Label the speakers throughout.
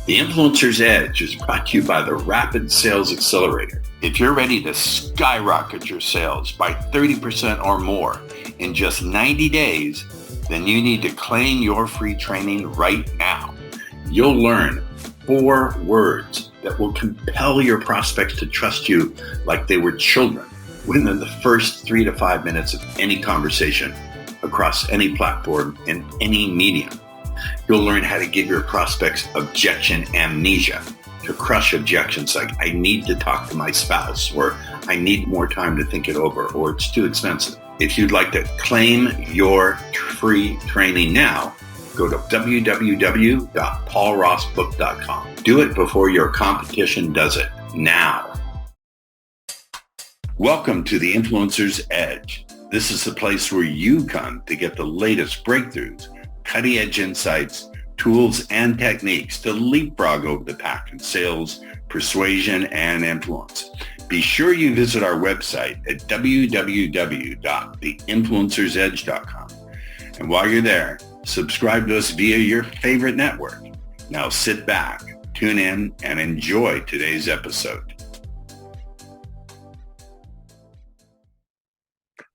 Speaker 1: The Influencer's Edge is brought to you by the Rapid Sales Accelerator. If you're ready to skyrocket your sales by 30% or more in just 90 days, then you need to claim your free training right now. You'll learn 4 words that will compel your prospects to trust you like they were children within the first 3 to 5 minutes of any conversation across any platform and any medium. You'll learn how to give your prospects objection amnesia, to crush objections like, I need to talk to my spouse, or I need more time to think it over, or it's too expensive. If you'd like to claim your free training now, go to www.paulrossbook.com. Do it before your competition does it now. Welcome to the Influencer's Edge. This is the place where you come to get the latest breakthroughs, cutting-edge insights, tools, and techniques to leapfrog over the pack in sales, persuasion, and influence. Be sure you visit our website at www.theinfluencersedge.com. And while you're there, subscribe to us via your favorite network. Now sit back, tune in, and enjoy today's episode.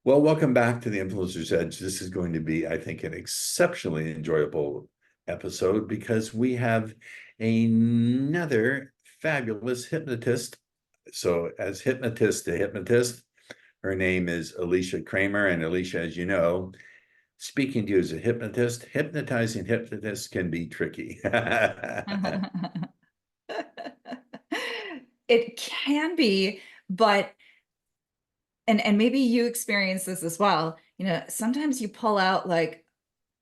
Speaker 1: Well, welcome back to the Influencer's Edge. This is going to be, I think, an exceptionally enjoyable episode because we have another fabulous hypnotist. So as hypnotist to hypnotist, her name is Alicia Cramer. And Alicia, as you know, speaking to you as a hypnotist, hypnotizing hypnotists can be tricky.
Speaker 2: It can be, but and maybe you experience this as well. You know, sometimes you pull out like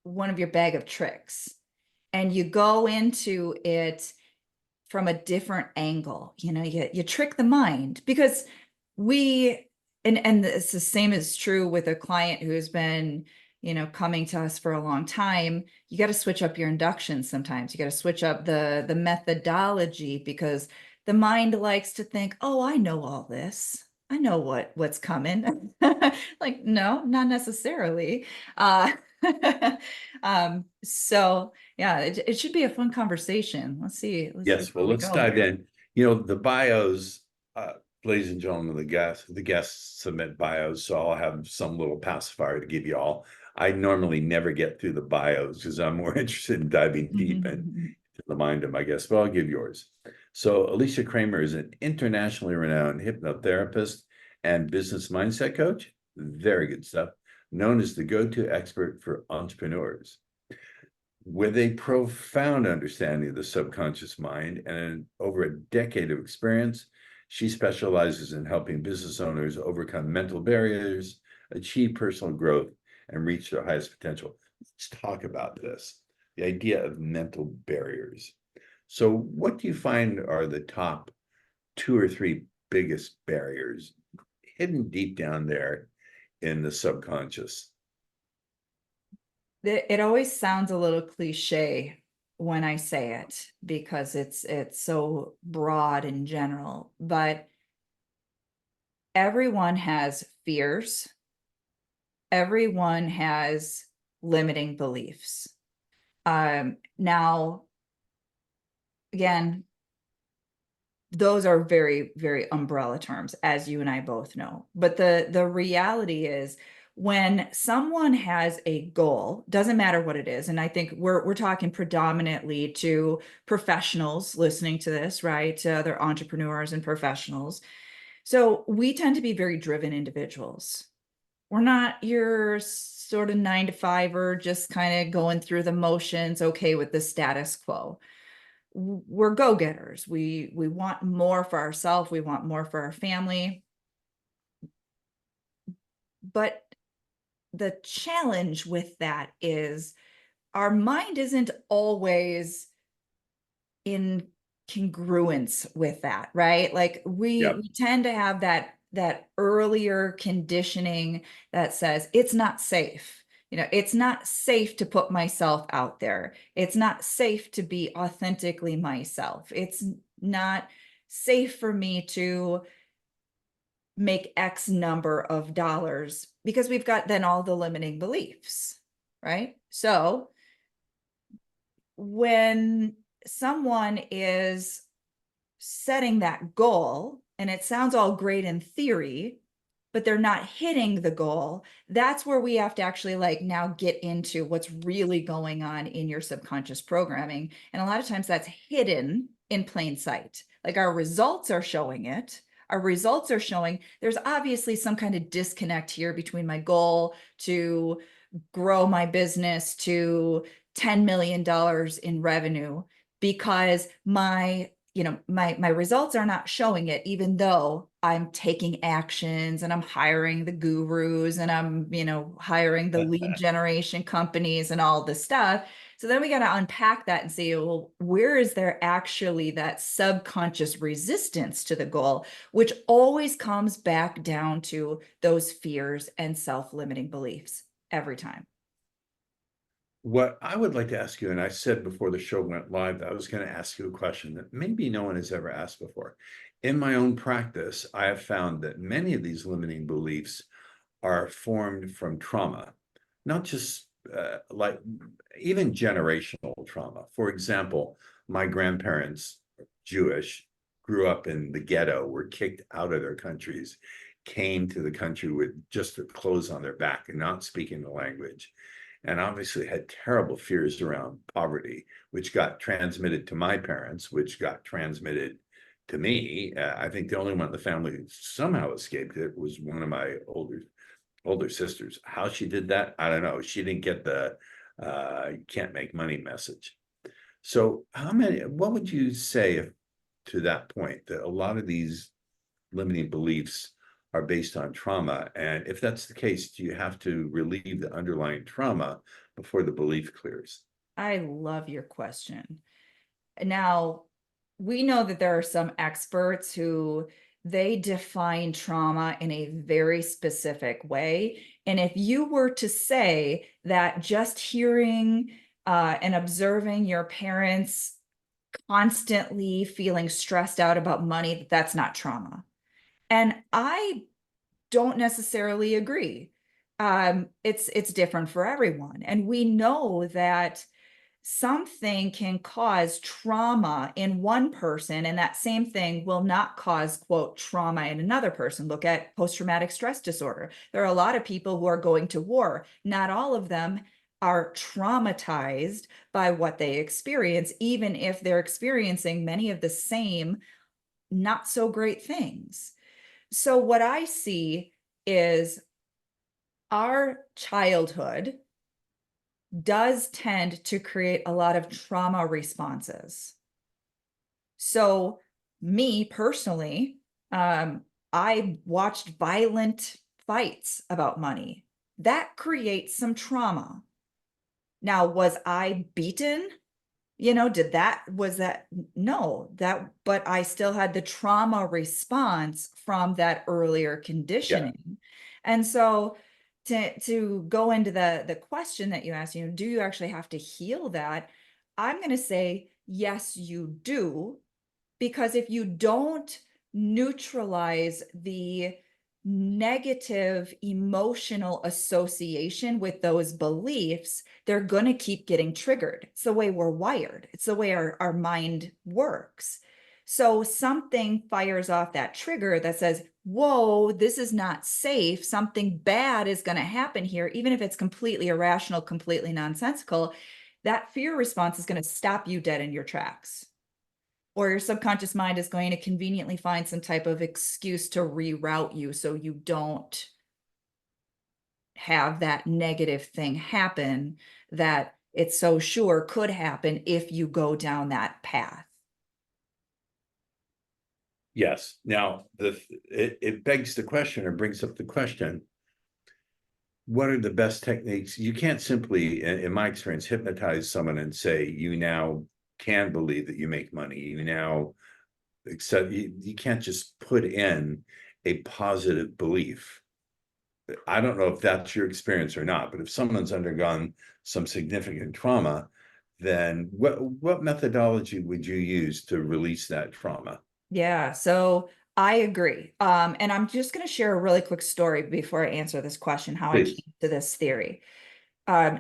Speaker 2: one of your bag of tricks and you go into it from a different angle. You know, you trick the mind because and it's the same is true with a client who's been, you know, coming to us for a long time. You got to switch up your induction sometimes. You got to switch up the methodology because the mind likes to think, oh, I know all this. I know what's coming. Like, no, not necessarily. So yeah, it should be a fun conversation. Let's see.
Speaker 1: Yes, well, let's dive in. You know, the bios, ladies and gentlemen, the guests submit bios, so I'll have some little pacifier to give you all. I normally never get through the bios because I'm more interested in diving deep into the mind of my guests, but I'll give yours. So Alicia Cramer is an internationally renowned hypnotherapist and business mindset coach. Very good stuff. Known as the go-to expert for entrepreneurs. With a profound understanding of the subconscious mind and over a decade of experience, she specializes in helping business owners overcome mental barriers, achieve personal growth, and reach their highest potential. Let's talk about this, the idea of mental barriers. So what do you find are the top 2 or 3 biggest barriers hidden deep down there in the subconscious?
Speaker 2: It always sounds a little cliche when I say it because it's so broad in general, but everyone has fears. Everyone has limiting beliefs. Now, again, those are very, very umbrella terms, as you and I both know. But the reality is when someone has a goal, doesn't matter what it is, and I think we're talking predominantly to professionals listening to this, right? To other entrepreneurs and professionals. So we tend to be very driven individuals. We're not your sort of 9-to-5er, just kind of going through the motions, okay with the status quo. We're go-getters. We want more for ourselves. We want more for our family. But the challenge with that is our mind isn't always in congruence with that, right? Like we tend to have that earlier conditioning that says it's not safe. You know, it's not safe to put myself out there. It's not safe to be authentically myself. It's not safe for me to make X number of dollars because we've got then all the limiting beliefs, right? So when someone is setting that goal and it sounds all great in theory, but they're not hitting the goal, that's where we have to actually like now get into what's really going on in your subconscious programming. And a lot of times that's hidden in plain sight. Like our results are showing it. Our results are showing there's obviously some kind of disconnect here between my goal to grow my business to $10 million in revenue, because my results are not showing it, even though I'm taking actions and I'm hiring the gurus and I'm hiring the lead generation companies and all this stuff. So then we got to unpack that and say, well, where is there actually that subconscious resistance to the goal, which always comes back down to those fears and self-limiting beliefs every time.
Speaker 1: What I would like to ask you, and I said before the show went live that I was going to ask you a question that maybe no one has ever asked before. In my own practice, I have found that many of these limiting beliefs are formed from trauma, not just like even generational trauma. For example, my grandparents, Jewish, grew up in the ghetto, were kicked out of their countries, came to the country with just their clothes on their back and not speaking the language, and obviously had terrible fears around poverty, which got transmitted to my parents, which got transmitted to me. I think the only one in the family who somehow escaped it was one of my older sisters. How she did that, I don't know. She didn't get the can't make money message. So what would you say to that point, that a lot of these limiting beliefs are based on trauma? And if that's the case, do you have to relieve the underlying trauma before the belief clears?
Speaker 2: I love your question. Now, we know that there are some experts who they define trauma in a very specific way. And if you were to say that just hearing and observing your parents constantly feeling stressed out about money, that's not trauma. And I don't necessarily agree. It's different for everyone. And we know that something can cause trauma in one person, and that same thing will not cause, quote, trauma in another person. Look at post-traumatic stress disorder. There are a lot of people who are going to war. Not all of them are traumatized by what they experience, even if they're experiencing many of the same not so great things. So what I see is our childhood does tend to create a lot of trauma responses. So me personally, I watched violent fights about money. That creates some trauma. Now, was I beaten? No, but I still had the trauma response from that earlier
Speaker 1: Yeah.
Speaker 2: conditioning. And so to go into the question that you asked, do you actually have to heal that? I'm going to say, yes, you do. Because if you don't neutralize the negative emotional association with those beliefs, they're going to keep getting triggered. It's the way we're wired. It's the way our mind works. So something fires off that trigger that says, whoa, this is not safe. Something bad is going to happen here, even if it's completely irrational, completely nonsensical. That fear response is going to stop you dead in your tracks, or your subconscious mind is going to conveniently find some type of excuse to reroute you so you don't have that negative thing happen that it's so sure could happen if you go down that path.
Speaker 1: Yes. Now, it begs the question, or brings up the question, what are the best techniques? You can't simply, in my experience, hypnotize someone and say, you now can believe that you make money. You now accept, you can't just put in a positive belief. I don't know if that's your experience or not, but if someone's undergone some significant trauma, then what methodology would you use to release that trauma?
Speaker 2: Yeah, so I agree. And I'm just going to share a really quick story before I answer this question, how I came
Speaker 1: Please.
Speaker 2: to this theory.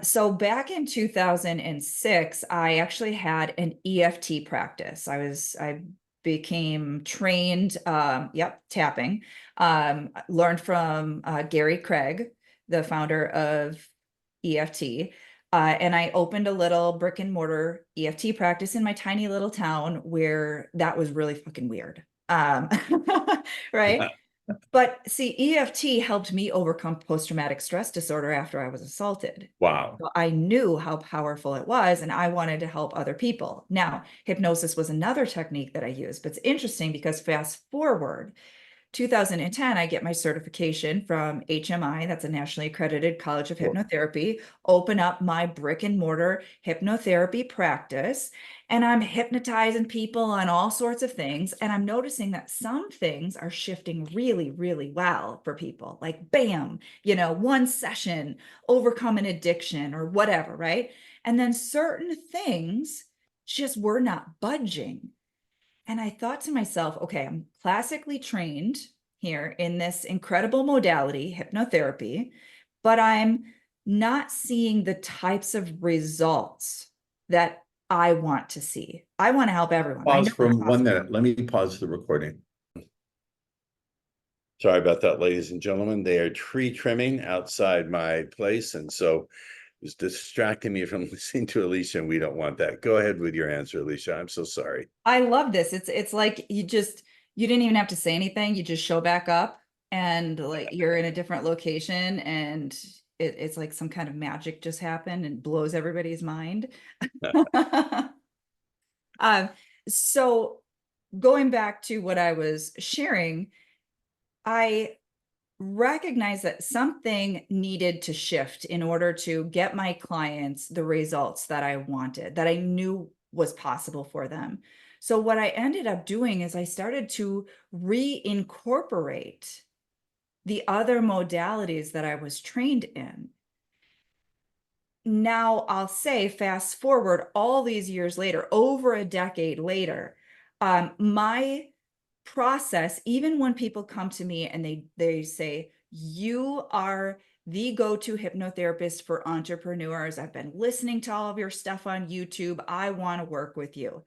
Speaker 2: So back in 2006, I actually had an EFT practice. I became trained, tapping. Learned from Gary Craig, the founder of EFT. And I opened a little brick and mortar EFT practice in my tiny little town where that was really fucking weird. Right? But see, EFT helped me overcome post-traumatic stress disorder after I was assaulted.
Speaker 1: Wow.
Speaker 2: So I knew how powerful it was, and I wanted to help other people. Now, hypnosis was another technique that I used, but it's interesting because fast forward 2010, I get my certification from HMI, that's a nationally accredited college of hypnotherapy, open up my brick and mortar hypnotherapy practice, and I'm hypnotizing people on all sorts of things. And I'm noticing that some things are shifting really, really well for people. Like, bam, one session, overcome an addiction or whatever, right? And then certain things just were not budging. And I thought to myself, okay, I'm classically trained here in this incredible modality, hypnotherapy, but I'm not seeing the types of results that I want to see. I want to help everyone. I
Speaker 1: Pause
Speaker 2: know
Speaker 1: for
Speaker 2: it's
Speaker 1: 1 minute. Let me pause the recording. Sorry about that, ladies and gentlemen. They are tree trimming outside my place, and so it's distracting me from listening to Alicia, and we don't want that. Go ahead with your answer, Alicia. I'm so sorry.
Speaker 2: I love this. It's like you didn't even have to say anything. You just show back up and like you're in a different location and it's like some kind of magic just happened and blows everybody's mind. Um, so going back to what I was sharing, I recognized that something needed to shift in order to get my clients the results that I wanted, that I knew was possible for them. So what I ended up doing is I started to reincorporate the other modalities that I was trained in. Now I'll say, fast forward all these years later, over a decade later, my process, even when people come to me and they say, you are the go-to hypnotherapist for entrepreneurs. I've been listening to all of your stuff on YouTube. I want to work with you.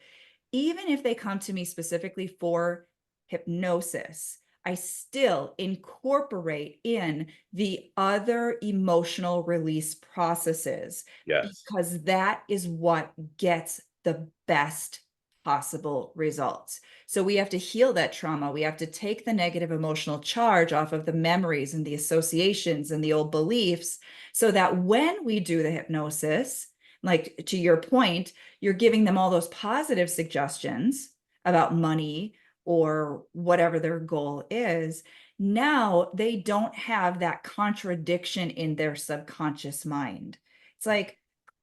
Speaker 2: Even if they come to me specifically for hypnosis, I still incorporate in the other emotional release processes
Speaker 1: Yes.
Speaker 2: because that is what gets the best possible results. So we have to heal that trauma. We have to take the negative emotional charge off of the memories and the associations and the old beliefs so that when we do the hypnosis, like to your point, you're giving them all those positive suggestions about money or whatever their goal is. Now they don't have that contradiction in their subconscious mind. It's like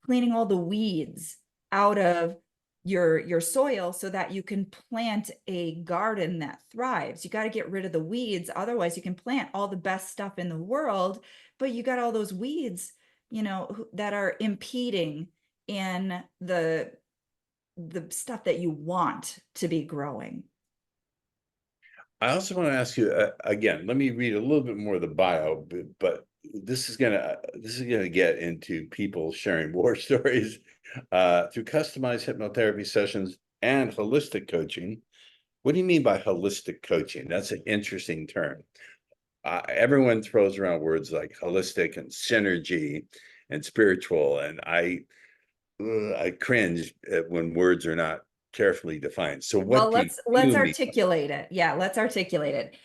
Speaker 2: cleaning all the weeds out of your soil so that you can plant a garden that thrives. You got to get rid of the weeds, otherwise you can plant all the best stuff in the world, but you got all those weeds, that are impeding in the stuff that you want to be growing.
Speaker 1: I also want to ask you again. Let me read a little bit more of the bio, but this is gonna get into people sharing war stories through customized hypnotherapy sessions and holistic coaching. What do you mean by holistic coaching? That's an interesting term. Everyone throws around words like holistic and synergy and spiritual, and I cringe when words are not carefully defined. So
Speaker 2: Well,
Speaker 1: what do
Speaker 2: let's
Speaker 1: you mean?
Speaker 2: articulate it. Yeah, let's articulate it.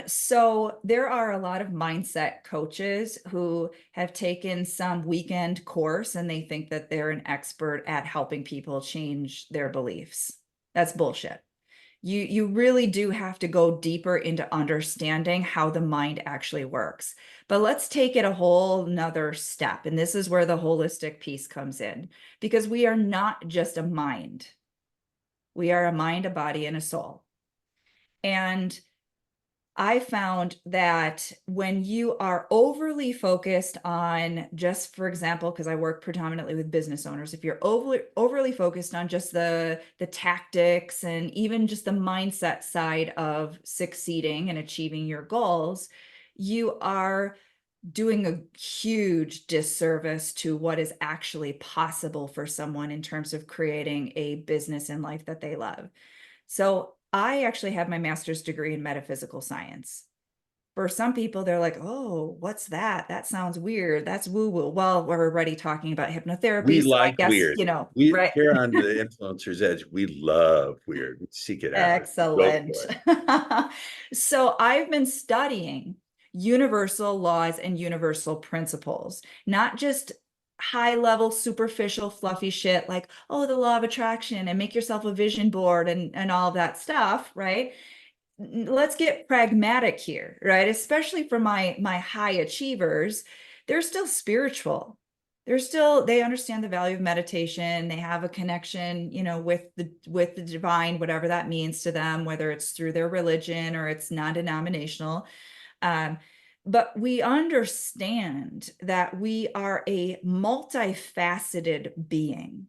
Speaker 2: So there are a lot of mindset coaches who have taken some weekend course and they think that they're an expert at helping people change their beliefs. That's bullshit. You really do have to go deeper into understanding how the mind actually works. But let's take it a whole nother step. And this is where the holistic piece comes in, because we are not just a mind. We are a mind, a body, and a soul. And I found that when you are overly focused on just, for example, because I work predominantly with business owners, if you're overly focused on just the tactics and even just the mindset side of succeeding and achieving your goals, you are doing a huge disservice to what is actually possible for someone in terms of creating a business and life that they love. So I actually have my master's degree in metaphysical science. For some people, they're like, oh, what's that? That sounds weird. That's woo woo. Well, we're already talking about hypnotherapy.
Speaker 1: We
Speaker 2: So I
Speaker 1: like
Speaker 2: guess,
Speaker 1: weird. We
Speaker 2: right.
Speaker 1: here on the Influencer's Edge, we love weird. We seek it out. Go
Speaker 2: Excellent.
Speaker 1: for it.
Speaker 2: So I've been studying universal laws and universal principles, not just high level, superficial, fluffy shit like, oh, the law of attraction and make yourself a vision board and all of that stuff, right? Let's get pragmatic here, right? Especially for my high achievers, they're still spiritual. They understand the value of meditation. They have a connection, with the divine, whatever that means to them, whether it's through their religion or it's non-denominational. Um, but we understand that we are a multifaceted being.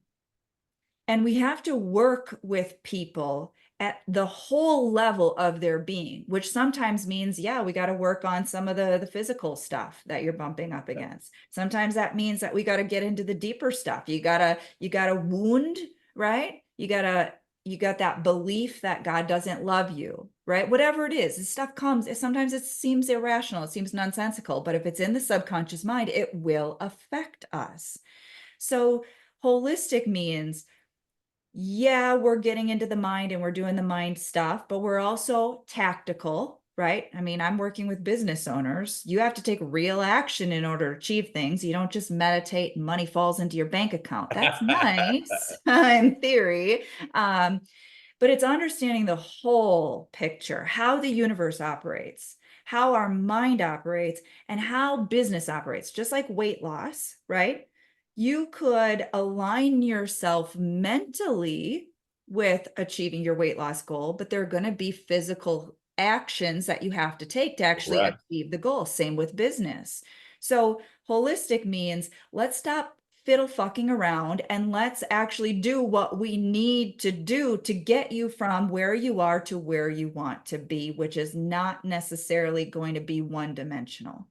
Speaker 2: And we have to work with people at the whole level of their being, which sometimes means, yeah, we got to work on some of the physical stuff that you're bumping up against. Sometimes that means that we got to get into the deeper stuff. You gotta wound, right? You got that belief that God doesn't love you, right? Whatever it is, this stuff comes. Sometimes it seems irrational, it seems nonsensical, but if it's in the subconscious mind, it will affect us. So holistic means, yeah, we're getting into the mind and we're doing the mind stuff, but we're also tactical, right? I mean, I'm working with business owners. You have to take real action in order to achieve things. You don't just meditate and money falls into your bank account. That's nice in theory. Um, but it's understanding the whole picture, how the universe operates, how our mind operates, and how business operates, just like weight loss, right? You could align yourself mentally with achieving your weight loss goal, but there are going to be physical actions that you have to take to actually
Speaker 1: Correct.
Speaker 2: achieve the goal. Same with business. So holistic means let's stop fiddle fucking around and let's actually do what we need to do to get you from where you are to where you want to be, which is not necessarily going to be one dimensional.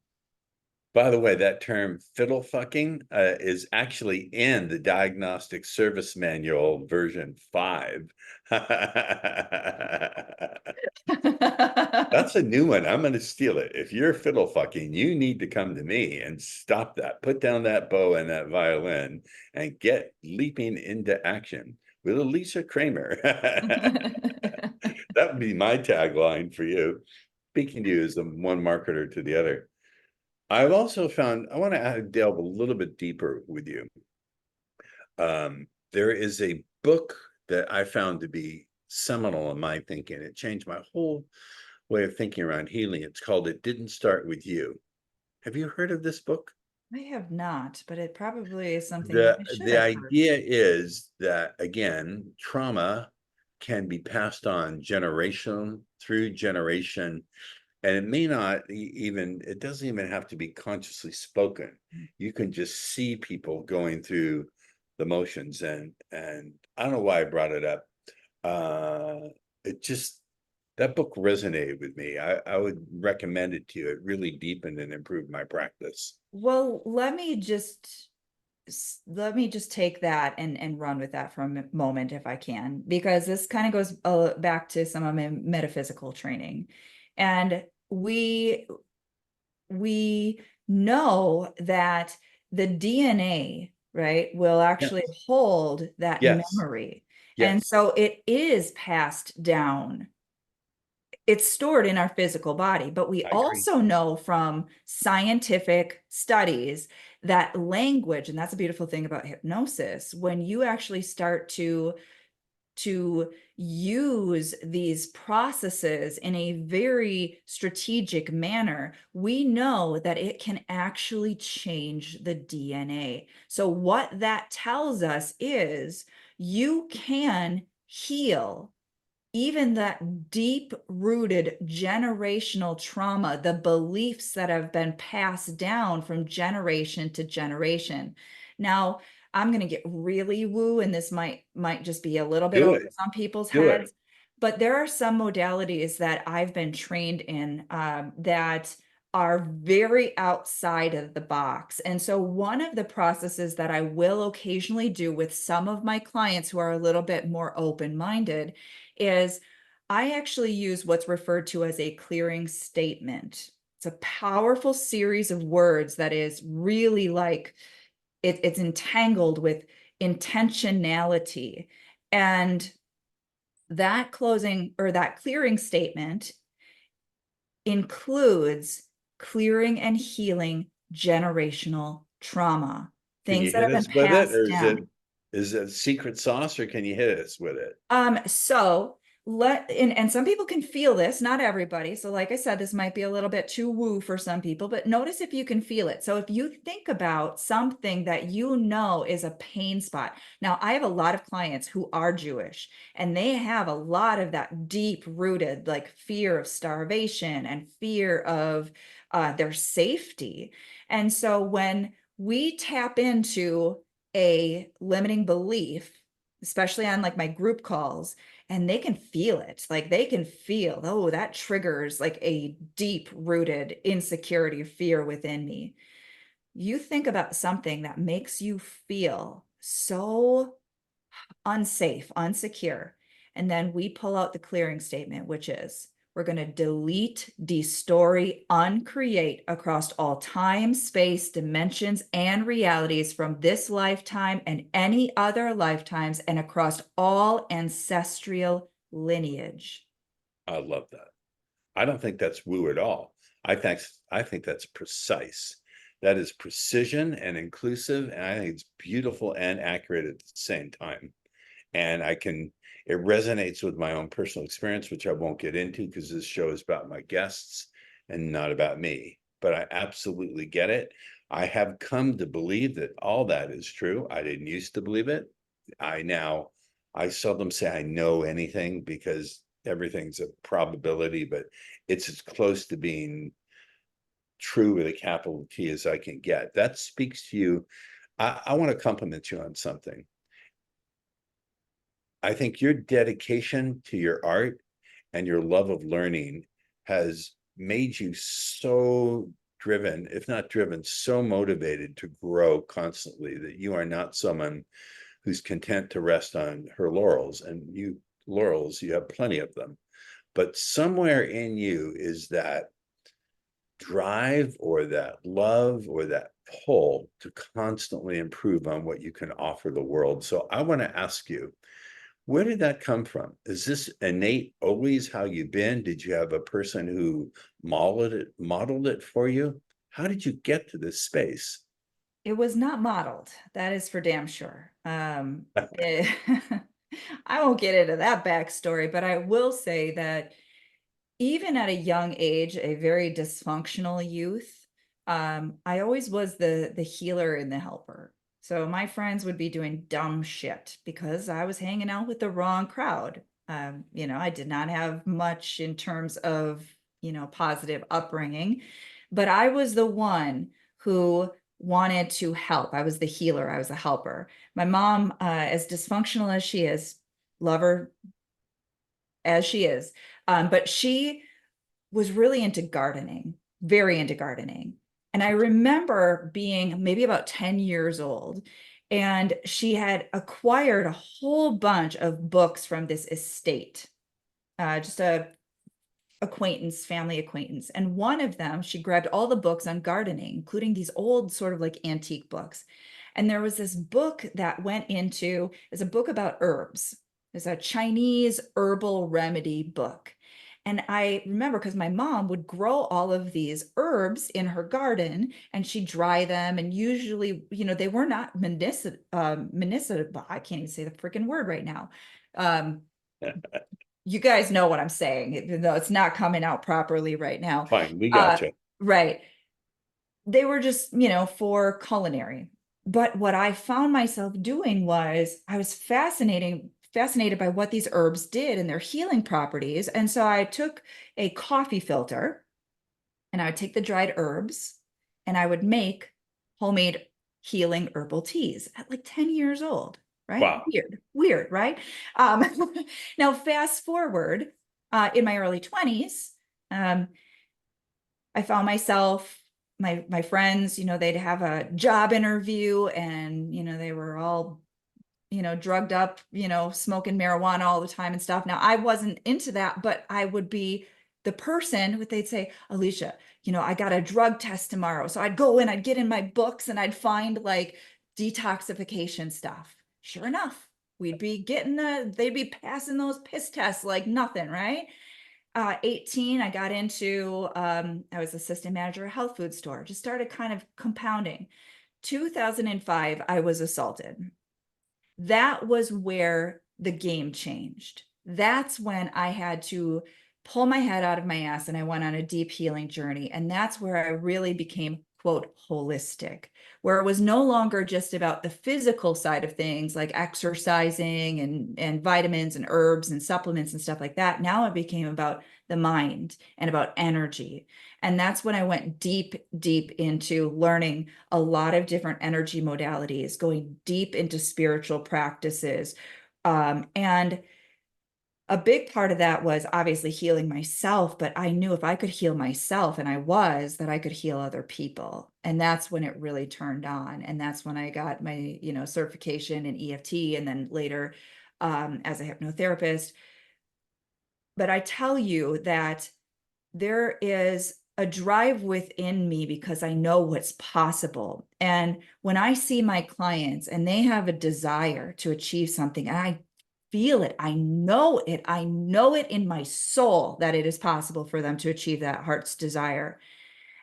Speaker 1: By the way, that term fiddle fucking is actually in the Diagnostic Service Manual version 5. That's a new one. I'm going to steal it. If you're fiddle fucking, you need to come to me and stop that. Put down that bow and that violin and get leaping into action with Alicia Cramer. That would be my tagline for you. Speaking to you as the one marketer to the other. I've also found, I want to delve a little bit deeper with you. There is a book that I found to be seminal in my thinking. It changed my whole way of thinking around healing. It's called It Didn't Start With You. Have you heard of this book?
Speaker 2: I have not, but it probably is something that
Speaker 1: The
Speaker 2: I should
Speaker 1: the
Speaker 2: have heard.
Speaker 1: idea is that, again, trauma can be passed on generation through generation, and it may not even, it doesn't even have to be consciously spoken. You can just see people going through the motions, and I don't know why I brought it up. It just, that book resonated with me. I would recommend it to you. It really deepened and improved my practice.
Speaker 2: Well, let me just take that and run with that for a moment if I can, because this kind of goes back to some of my metaphysical training. And we know that the DNA, right, will actually
Speaker 1: Yes,
Speaker 2: hold that
Speaker 1: yes,
Speaker 2: memory. And
Speaker 1: yes.
Speaker 2: so it is passed down. It's stored in our physical body, but we
Speaker 1: I agree.
Speaker 2: also know from scientific studies that language, and that's a beautiful thing about hypnosis, when you actually start to use these processes in a very strategic manner, we know that it can actually change the DNA. So what that tells us is you can heal even that deep rooted generational trauma, the beliefs that have been passed down from generation to generation. Now, I'm going to get really woo, and this might just be a little bit
Speaker 1: Do
Speaker 2: over
Speaker 1: it.
Speaker 2: some people's
Speaker 1: Do it.
Speaker 2: heads, but there are some modalities that I've been trained in that are very outside of the box. And so one of the processes that I will occasionally do with some of my clients who are a little bit more open-minded is I actually use what's referred to as a clearing statement. It's a powerful series of words that is really like it's entangled with intentionality. And that closing or that clearing statement includes clearing and healing generational trauma,
Speaker 1: Can you
Speaker 2: things that
Speaker 1: hit
Speaker 2: have
Speaker 1: us
Speaker 2: been
Speaker 1: with it,
Speaker 2: passed
Speaker 1: or
Speaker 2: down.
Speaker 1: is it secret sauce, or can you hit us with it?
Speaker 2: So and some people can feel this, not everybody. So like I said, this might be a little bit too woo for some people, but notice if you can feel it. So if you think about something that you know is a pain spot. Now, I have a lot of clients who are Jewish, and they have a lot of that deep rooted like fear of starvation and fear of their safety. And so when we tap into a limiting belief, especially on like my group calls, and they can feel it. Like they can feel, oh, that triggers like a deep rooted insecurity, fear within me. You think about something that makes you feel so unsafe, unsecure. And then we pull out the clearing statement, which is we're going to delete, destory, uncreate across all time, space, dimensions, and realities from this lifetime and any other lifetimes and across all ancestral lineage.
Speaker 1: I love that. I don't think that's woo at all. I think that's precise. That is precision and inclusive, and I think it's beautiful and accurate at the same time. And it resonates with my own personal experience, which I won't get into because this show is about my guests and not about me. But I absolutely get it. I have come to believe that all that is true. I didn't used to believe it. I seldom say I know anything because everything's a probability, but it's as close to being true with a capital T as I can get. That speaks to you. I want to compliment you on something. I think your dedication to your art and your love of learning has made you so driven, if not driven, so motivated to grow constantly that you are not someone who's content to rest on her laurels. And you have plenty of them. But somewhere in you is that drive or that love or that pull to constantly improve on what you can offer the world. So I want to ask you, where did that come from? Is this innate always how you've been? Did you have a person who modeled it for you? How did you get to this space?
Speaker 2: It was not modeled. That is for damn sure. I won't get into that backstory, but I will say that even at a young age, a very dysfunctional youth, I always was the healer and the helper. So my friends would be doing dumb shit because I was hanging out with the wrong crowd. I did not have much in terms of, positive upbringing, but I was the one who wanted to help. I was the healer. I was a helper. My mom, as dysfunctional as she is, love her as she is, but she was really into gardening, very into gardening. And I remember being maybe about 10 years old, and she had acquired a whole bunch of books from this estate, just a family acquaintance. And one of them, she grabbed all the books on gardening, including these old sort of like antique books. And there was this book that went into, it's a book about herbs. It's a Chinese herbal remedy book. And I remember because my mom would grow all of these herbs in her garden and she'd dry them. And usually, they were not medicinal. I can't even say the freaking word right now. Um, you guys know what I'm saying, even though it's not coming out properly right now.
Speaker 1: Fine, we gotcha.
Speaker 2: Right. They were just, for culinary. But what I found myself doing was I was fascinated by what these herbs did and their healing properties. And so I took a coffee filter and I would take the dried herbs and I would make homemade healing herbal teas at like 10 years old, right?
Speaker 1: Wow.
Speaker 2: Weird, right? Um, Now, fast forward in my early 20s, I found myself, my friends, they'd have a job interview and, they were all, drugged up, smoking marijuana all the time and stuff. Now, I wasn't into that, but I would be the person who they'd say, Alicia, I got a drug test tomorrow. So I'd go in, I'd get in my books and I'd find like detoxification stuff. Sure enough, they'd be passing those piss tests like nothing, right? 18, I got into, I was assistant manager at a health food store, just started kind of compounding. 2005, I was assaulted. That was where the game changed. That's when I had to pull my head out of my ass and I went on a deep healing journey. And that's where I really became, quote, holistic, where it was no longer just about the physical side of things like exercising and vitamins and herbs and supplements and stuff like that. Now it became about the mind and about energy. And that's when I went deep, deep into learning a lot of different energy modalities, going deep into spiritual practices. And a big part of that was obviously healing myself, but I knew if I could heal myself, and I was, that I could heal other people. And that's when it really turned on. And that's when I got my, certification in EFT and then later as a hypnotherapist. But I tell you that there is a drive within me because I know what's possible. And when I see my clients and they have a desire to achieve something, and I feel it, I know it in my soul that it is possible for them to achieve that heart's desire.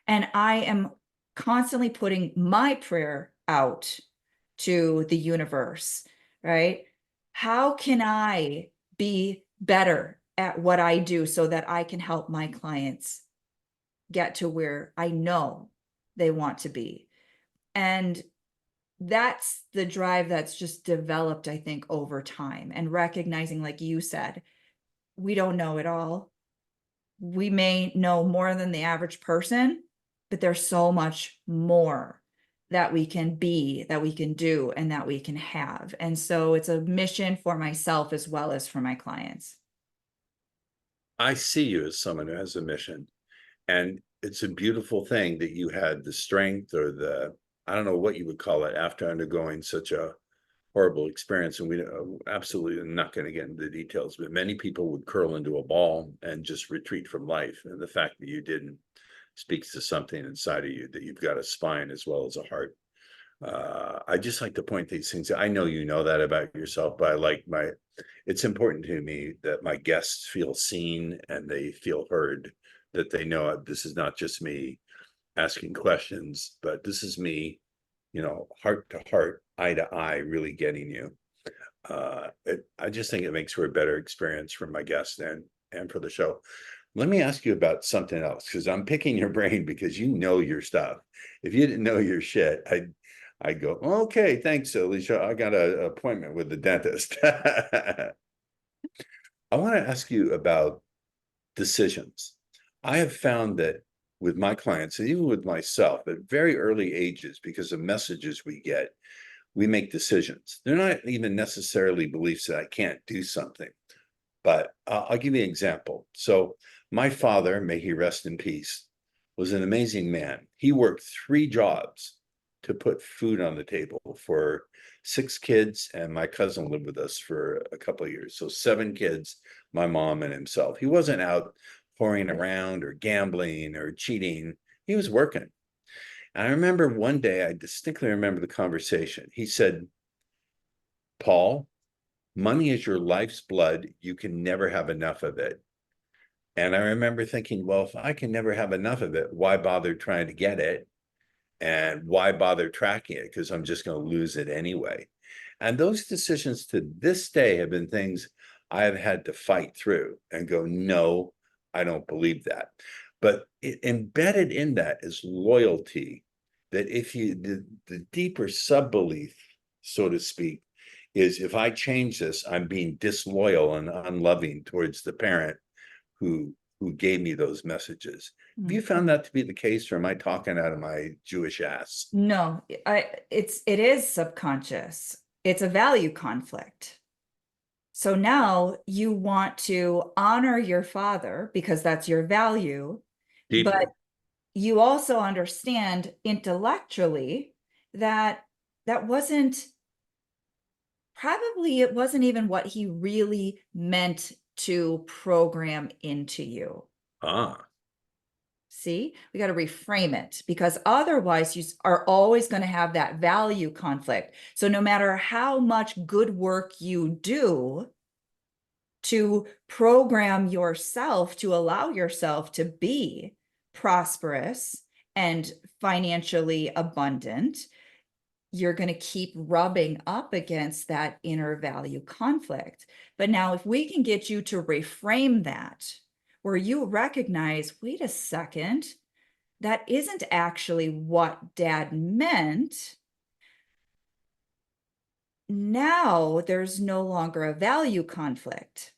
Speaker 2: And I am constantly putting my prayer out to the universe, right? How can I be better at what I do so that I can help my clients get to where I know they want to be? And that's the drive that's just developed, I think, over time, and recognizing, like you said, we don't know it all. We may know more than the average person, but there's so much more that we can be, that we can do, and that we can have. And so it's a mission for myself as well as for my clients.
Speaker 1: I see you as someone who has a mission, and it's a beautiful thing that you had the strength or the, I don't know what you would call it, after undergoing such a horrible experience. And we absolutely not going to get into the details, but many people would curl into a ball and just retreat from life. And the fact that you didn't speaks to something inside of you, that you've got a spine as well as a heart. I just like to point these things. I know you know that about yourself, but it's important to me that my guests feel seen and they feel heard, that they know this is not just me asking questions, but this is me, heart to heart, eye to eye, really getting you. I just think it makes for a better experience for my guests and for the show. Let me ask you about something else, because I'm picking your brain because you know your stuff. If you didn't know your shit, I'd go, okay, thanks, Alicia. I got an appointment with the dentist. I want to ask you about decisions. I have found that with my clients, and even with myself, at very early ages, because of messages we get, we make decisions. They're not even necessarily beliefs that I can't do something, but I'll give you an example. So my father, may he rest in peace, was an amazing man. He worked 3 jobs to put food on the table for 6 kids, and my cousin lived with us for a couple of years. So 7 kids, my mom and himself. He wasn't out whoring around or gambling or cheating. He was working. And I remember one day, I distinctly remember the conversation. He said, Paul, money is your life's blood. You can never have enough of it. And I remember thinking, well, if I can never have enough of it, why bother trying to get it? And why bother tracking it? Because I'm just going to lose it anyway. And those decisions to this day have been things I have had to fight through and go, no, I don't believe that. But embedded in that is loyalty, that if you, the deeper sub belief, so to speak, is if I change this, I'm being disloyal and unloving towards the parent who gave me those messages. Have you found that to be the case, or am I talking out of my Jewish ass?
Speaker 2: No, it is subconscious. It's a value conflict. So now you want to honor your father because that's your value, but
Speaker 1: Deeply.
Speaker 2: you also understand intellectually that that wasn't probably it wasn't even what he really meant to program into you.
Speaker 1: Ah,
Speaker 2: See, we got to reframe it because otherwise you are always going to have that value conflict. So no matter how much good work you do to program yourself to allow yourself to be prosperous and financially abundant, you're going to keep rubbing up against that inner value conflict. But now, if we can get you to reframe that, where you recognize, wait a second, that isn't actually what dad meant. Now there's no longer a value conflict.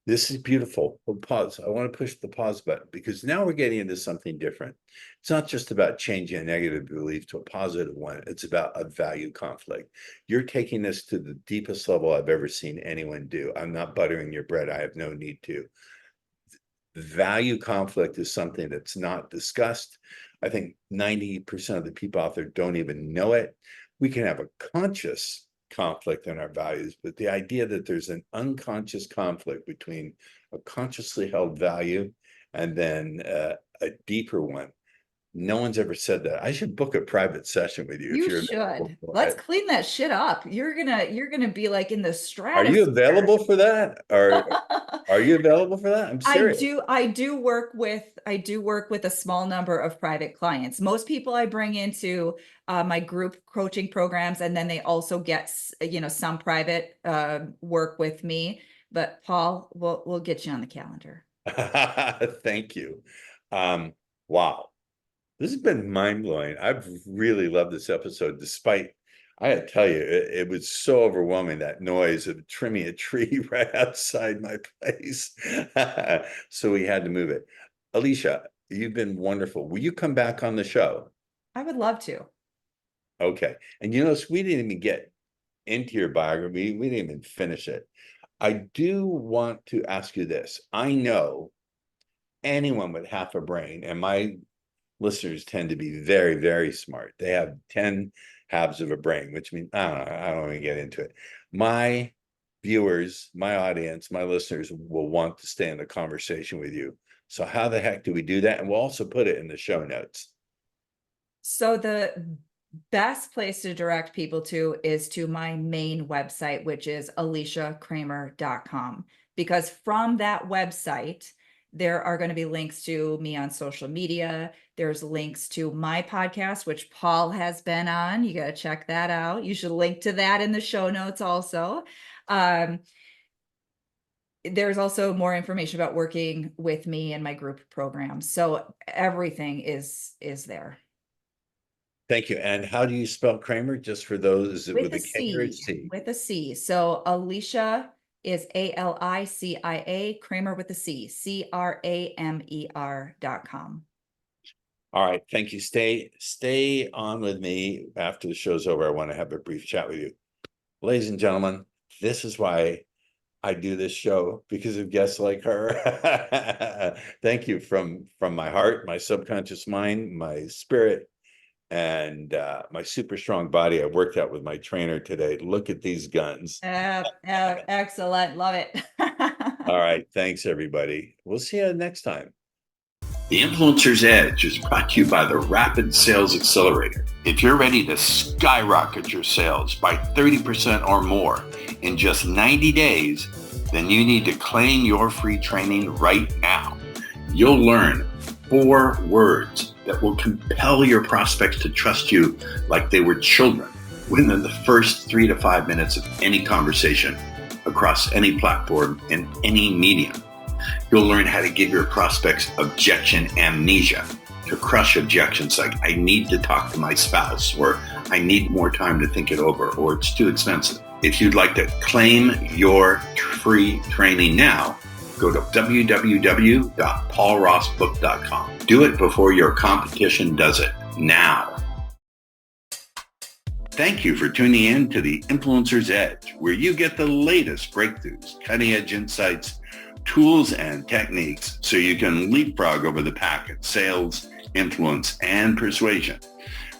Speaker 1: this is beautiful. Well, pause. I want to push the pause button because now we're getting into something different. It's not just about changing a negative belief to a positive one. It's about a value conflict. You're taking this to the deepest level I've ever seen anyone do. I'm not buttering your bread. I have no need to. Value conflict is something that's not discussed. I think 90% of the people out there don't even know it. We can have a conscious conflict in our values, but the idea that there's an unconscious conflict between a consciously held value and then a deeper one, no one's ever said that. I should book a private session with you if
Speaker 2: You
Speaker 1: you're available
Speaker 2: should.
Speaker 1: for
Speaker 2: Let's
Speaker 1: it.
Speaker 2: clean that shit up. You're gonna be like in the
Speaker 1: Are you
Speaker 2: stratosphere.
Speaker 1: available for that? Are you available for that? I'm
Speaker 2: I
Speaker 1: serious.
Speaker 2: do I do work with a small number of private clients. Most people I bring into my group coaching programs, and then they also get some private work with me. But Paul, we'll get you on the calendar.
Speaker 1: Thank you. Wow. This has been mind-blowing. I've really loved this episode, despite I gotta tell you, it was so overwhelming, that noise of trimming a tree right outside my place. So we had to move it. Alicia, you've been wonderful. Will you come back on the show?
Speaker 2: I would love to.
Speaker 1: Okay. And you know, so we didn't even get into your biography. We didn't even finish it. I do want to ask you this. I know anyone with half a brain, and my listeners tend to be very, very smart. They have 10 halves of a brain, which means I don't know, I don't even get into it. My viewers, my audience, my listeners will want to stay in the conversation with you. So how the heck do we do that? And we'll also put it in the show notes.
Speaker 2: So the best place to direct people to is to my main website, which is aliciacramer.com. Because from that website, there are going to be links to me on social media. There's links to my podcast, which Paul has been on. You got to check that out. You should link to that in the show notes also. There's also more information about working with me and my group programs. So everything is there.
Speaker 1: Thank you. And how do you spell Kramer? Just for those, is it
Speaker 2: With
Speaker 1: with
Speaker 2: a
Speaker 1: a K or a
Speaker 2: C,
Speaker 1: C?
Speaker 2: with a C. So Alicia is Alicia, Kramer with a C, Cramer.com.
Speaker 1: All right. Thank you. Stay on with me after the show's over. I want to have a brief chat with you. Ladies and gentlemen, this is why I do this show, because of guests like her. Thank you from my heart, my subconscious mind, my spirit, and my super strong body. I worked out with my trainer today. Look at these guns.
Speaker 2: Excellent. Love it.
Speaker 1: All right. Thanks, everybody. We'll see you next time. The Influencer's Edge is brought to you by the Rapid Sales Accelerator. If you're ready to skyrocket your sales by 30% or more in just 90 days, then you need to claim your free training right now. You'll learn 4 words that will compel your prospects to trust you like they were children within the first 3 to 5 minutes of any conversation across any platform and any medium. You'll learn how to give your prospects objection amnesia, to crush objections like, I need to talk to my spouse, or I need more time to think it over, or it's too expensive. If you'd like to claim your free training now, go to www.paulrossbook.com. Do it before your competition does it now. Thank you for tuning in to the Influencer's Edge, where you get the latest breakthroughs, cutting-edge insights, tools, and techniques so you can leapfrog over the pack in sales, influence, and persuasion.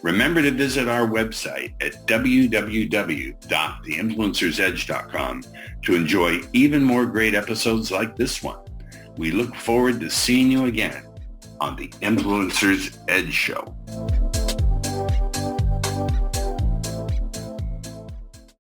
Speaker 1: Remember to visit our website at www.theinfluencersedge.com to enjoy even more great episodes like this one. We look forward to seeing you again on the Influencer's Edge Show.